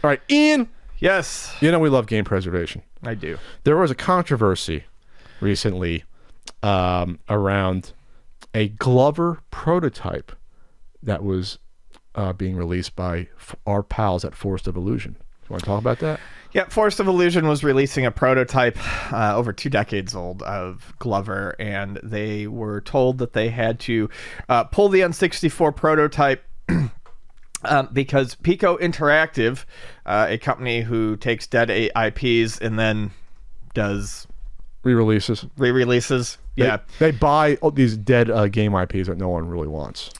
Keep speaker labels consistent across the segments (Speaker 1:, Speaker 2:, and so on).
Speaker 1: All right, Ian.
Speaker 2: Yes.
Speaker 1: You know we love game preservation.
Speaker 2: I do.
Speaker 1: There was a controversy recently around a Glover prototype that was being released by our pals at Forest of Illusion. You want to talk about that?
Speaker 2: Yeah, Forest of Illusion was releasing a prototype over 2 decades old of Glover, and they were told that they had to pull the N64 prototype because Pico Interactive, a company who takes dead IPs and then does
Speaker 1: re-releases.
Speaker 2: Yeah,
Speaker 1: they buy these dead game IPs that no one really wants.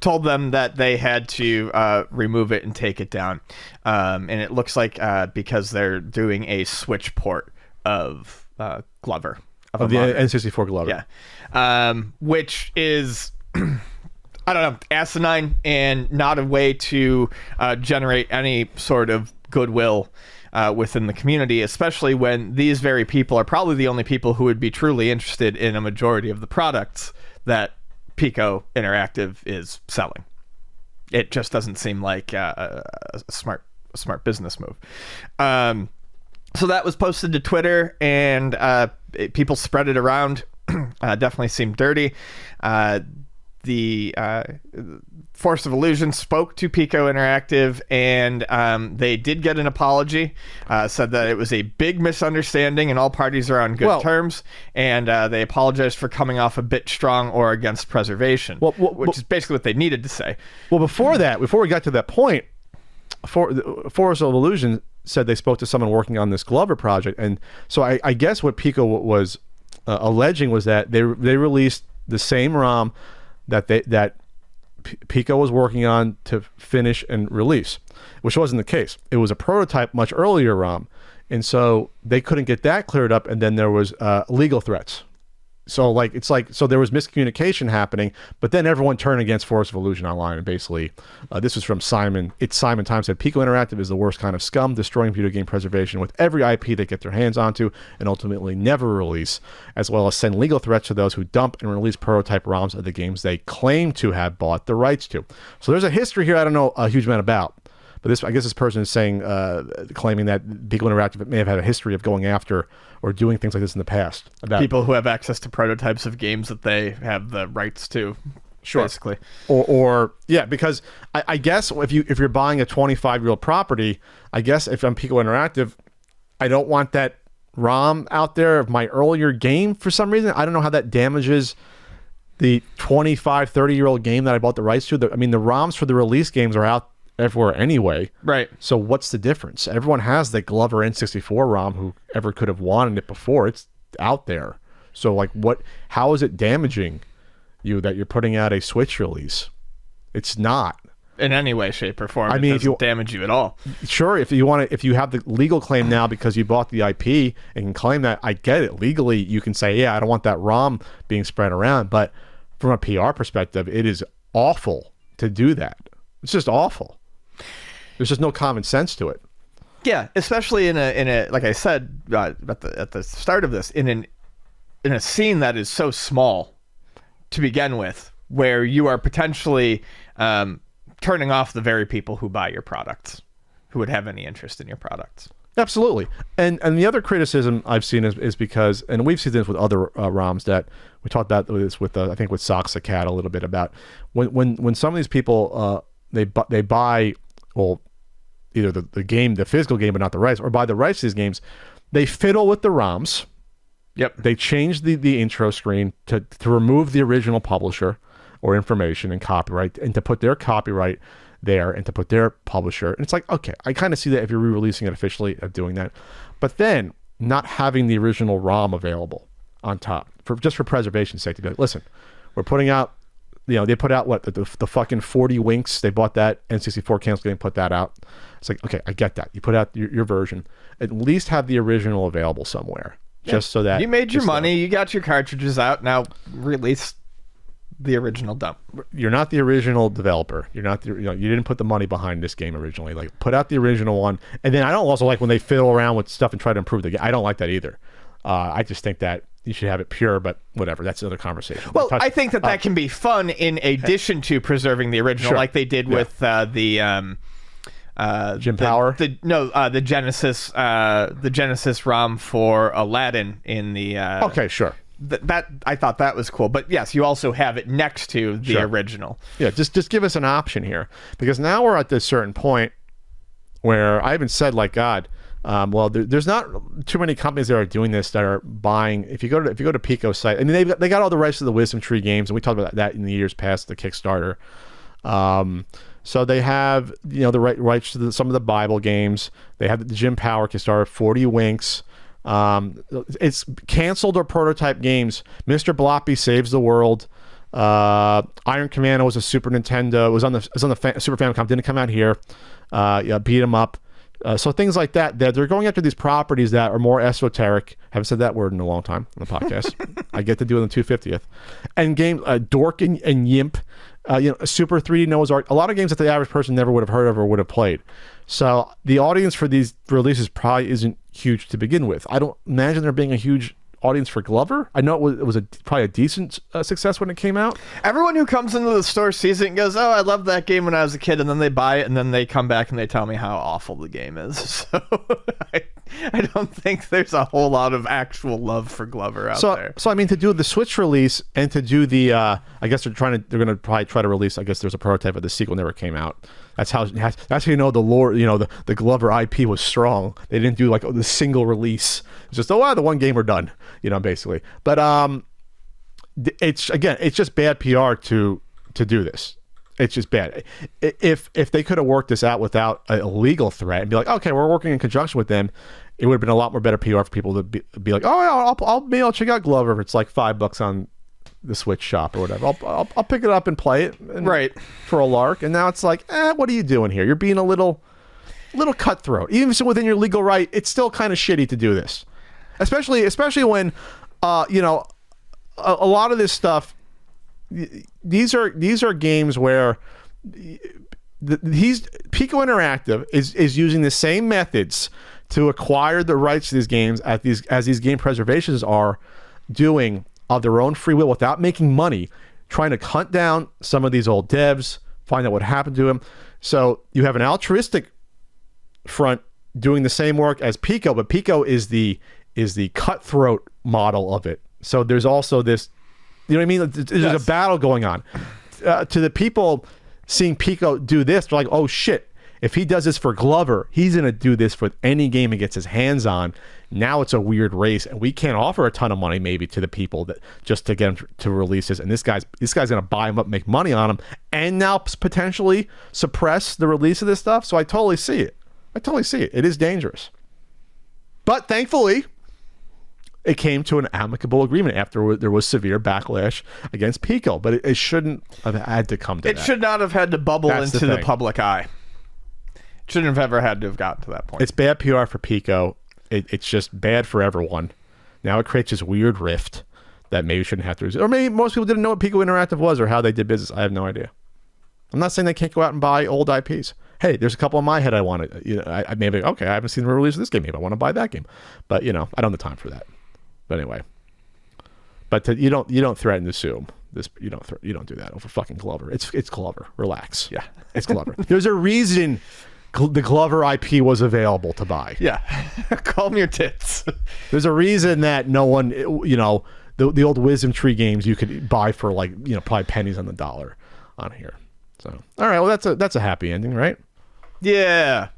Speaker 2: Told them that they had to remove it and take it down, and it looks like because they're doing a Switch port of Glover
Speaker 1: of the N64 Glover,
Speaker 2: which is I don't know, asinine and not a way to generate any sort of goodwill within the community, especially when these very people are probably the only people who would be truly interested in a majority of the products that Pico Interactive is selling. It just doesn't seem like a smart business move. So that was posted to Twitter, and people spread it around. Definitely seemed dirty. The Force of Illusion spoke to Pico Interactive, and they did get an apology, said that it was a big misunderstanding and all parties are on good terms, and they apologized for coming off a bit strong or against preservation, which is basically what they needed to say.
Speaker 1: Well, before we got to that point, Force of Illusion said they spoke to someone working on this Glover project, and so I guess what Pico was alleging was that they released the same ROM that Pico was working on to finish and release, which wasn't the case. It was a prototype much earlier ROM, and so they couldn't get that cleared up, and then there was legal threats. So so there was miscommunication happening, but then everyone turned against Force of Illusion online, and basically this was from Simon. Simon Time said Pico Interactive is the worst kind of scum, destroying video game preservation with every IP they get their hands onto and ultimately never release, as well as send legal threats to those who dump and release prototype ROMs of the games they claim to have bought the rights to. So there's a history here I don't know a huge amount about. But I guess this person is saying, claiming that Pico Interactive may have had a history of going after or doing things like this in the past. About
Speaker 2: people who have access to prototypes of games that they have the rights to, basically.
Speaker 1: Or because I guess if you're buying a 25-year-old property, I guess if I'm Pico Interactive, I don't want that ROM out there of my earlier game for some reason. I don't know how that damages the 25, 30-year-old game that I bought the rights to. The ROMs for the release games are out everywhere anyway,
Speaker 2: right? So
Speaker 1: what's the difference? Everyone has the Glover N64 ROM. Whoever could have wanted it before, it's out there. So how is it damaging you that you're putting out a Switch release? It's not
Speaker 2: in any way, shape, or form. It doesn't damage you at all.
Speaker 1: Sure, if you have the legal claim now because you bought the IP and can claim that, I get it. Legally, you can say, yeah, I don't want that ROM being spread around. But from a PR perspective, it is awful to do that. It's just awful. There's just no common sense to it.
Speaker 2: Yeah, especially in a like I said at the start of this, in a scene that is so small to begin with, where you are potentially turning off the very people who buy your products, who would have any interest in your products.
Speaker 1: Absolutely. And the other criticism I've seen is because, and we've seen this with other ROMs that we talked about this with, I think with Socks the Cat a little bit about when some of these people they buy either the game, the physical game, but not the rights, or buy the rights to these games, they fiddle with the ROMs.
Speaker 2: Yep.
Speaker 1: They change the intro screen to remove the original publisher or information and copyright, and to put their copyright there and to put their publisher. And it's like, okay, I kind of see that if you're re-releasing it officially of doing that. But then not having the original ROM available on top just for preservation's sake, to be like, listen, we're putting out, they put out the fucking 40 Winks. They bought that. N64 cancel game, put that out. It's like, okay, I get that. You put out your version. At least have the original available somewhere. Yeah. Just so that
Speaker 2: you made your money, you got your cartridges out. Now release the original dump.
Speaker 1: You're not the original developer. You're not you didn't put the money behind this game originally. Like, put out the original one. And then I don't also like when they fiddle around with stuff and try to improve the game. I don't like that either. I just think that you should have it pure, but whatever. That's another conversation.
Speaker 2: Well, I think that can be fun in addition to preserving the original, like they did with the
Speaker 1: Jim Power?
Speaker 2: The Genesis ROM for Aladdin in the
Speaker 1: okay, sure.
Speaker 2: That I thought that was cool, but yes, you also have it next to the original.
Speaker 1: Yeah, just give us an option here, because now we're at this certain point where I even said, like, God, well, there's not too many companies that are doing this that are buying. If you go to Pico's site, I mean, they got all the rights to the Wisdom Tree games, and we talked about that in the years past, the Kickstarter. So they have, you know, the rights to some of the Bible games. They have the Jim Power Kickstarter, 40 Winks. It's canceled or prototype games. Mr. Bloppy Saves the World. Iron Commando was a Super Nintendo. It was on the Super Famicom. Didn't come out here. Beat 'em up. So things like that. They're going after these properties that are more esoteric. Haven't said that word in a long time on the podcast. I get to do it on the 250th. And games Dork and Yimp. Super 3D Noah's Ark. A lot of games that the average person never would have heard of or would have played. So the audience for these releases probably isn't huge to begin with. I don't imagine there being a huge audience for Glover. I know it was probably a decent success when it came out.
Speaker 2: Everyone who comes into the store sees it and goes, "Oh, I loved that game when I was a kid," and then they buy it, and then they come back and they tell me how awful the game is. So I don't think there's a whole lot of actual love for Glover out there.
Speaker 1: So I mean, to do the Switch release and to do the, I guess they're going to probably try to release. I guess there's a prototype of the sequel never came out. That's how you know the lore. You know the Glover IP was strong. They didn't do like the single release. It's just the one game we're done. You know, basically. But it's just bad PR to do this. It's just bad. If they could have worked this out without a legal threat and be like, okay, we're working in conjunction with them, it would have been a lot more better PR for people to be like, oh yeah, I'll check out Glover if it's like $5 on the Switch shop or whatever. I'll pick it up and play it,
Speaker 2: right, for a lark.
Speaker 1: And now it's like, what are you doing here? You're being a little cutthroat. Even if it's within your legal right, it's still kind of shitty to do this, especially when a lot of this stuff. These are games where Pico Interactive is using the same methods to acquire the rights to these games as these game preservations are doing of their own free will without making money, trying to hunt down some of these old devs, find out what happened to them. So you have an altruistic front doing the same work as Pico, but Pico is the cutthroat model of it. So there's also this, you know what I mean? There's a battle going on. To the people seeing Pico do this, they're like, oh shit, if he does this for Glover, he's going to do this for any game he gets his hands on. Now it's a weird race, and we can't offer a ton of money maybe to the people that just to get them to release this. And this guy's going to buy them up, make money on them, and now potentially suppress the release of this stuff. So I totally see it. It is dangerous. But thankfully, it came to an amicable agreement after there was severe backlash against Pico. But it shouldn't have had to come to that.
Speaker 2: It should not have had to bubble into the public eye. It shouldn't have ever had to have gotten to that point.
Speaker 1: It's bad PR for Pico. It's just bad for everyone. Now it creates this weird rift that maybe shouldn't have to. Or maybe most people didn't know what Pico Interactive was or how they did business. I have no idea. I'm not saying they can't go out and buy old IPs. Hey, there's a couple in my head I want to. I maybe I haven't seen the release of this game. Maybe I want to buy that game. But I don't have the time for that. But anyway, you don't threaten to sue this. You don't do that over fucking Glover. It's Glover. Relax.
Speaker 2: Yeah,
Speaker 1: it's Glover. There's a reason the Glover IP was available to buy.
Speaker 2: Yeah, calm your tits.
Speaker 1: There's a reason that no one, the old Wisdom Tree games you could buy for probably pennies on the dollar on here. So all right, well that's a happy ending, right?
Speaker 2: Yeah.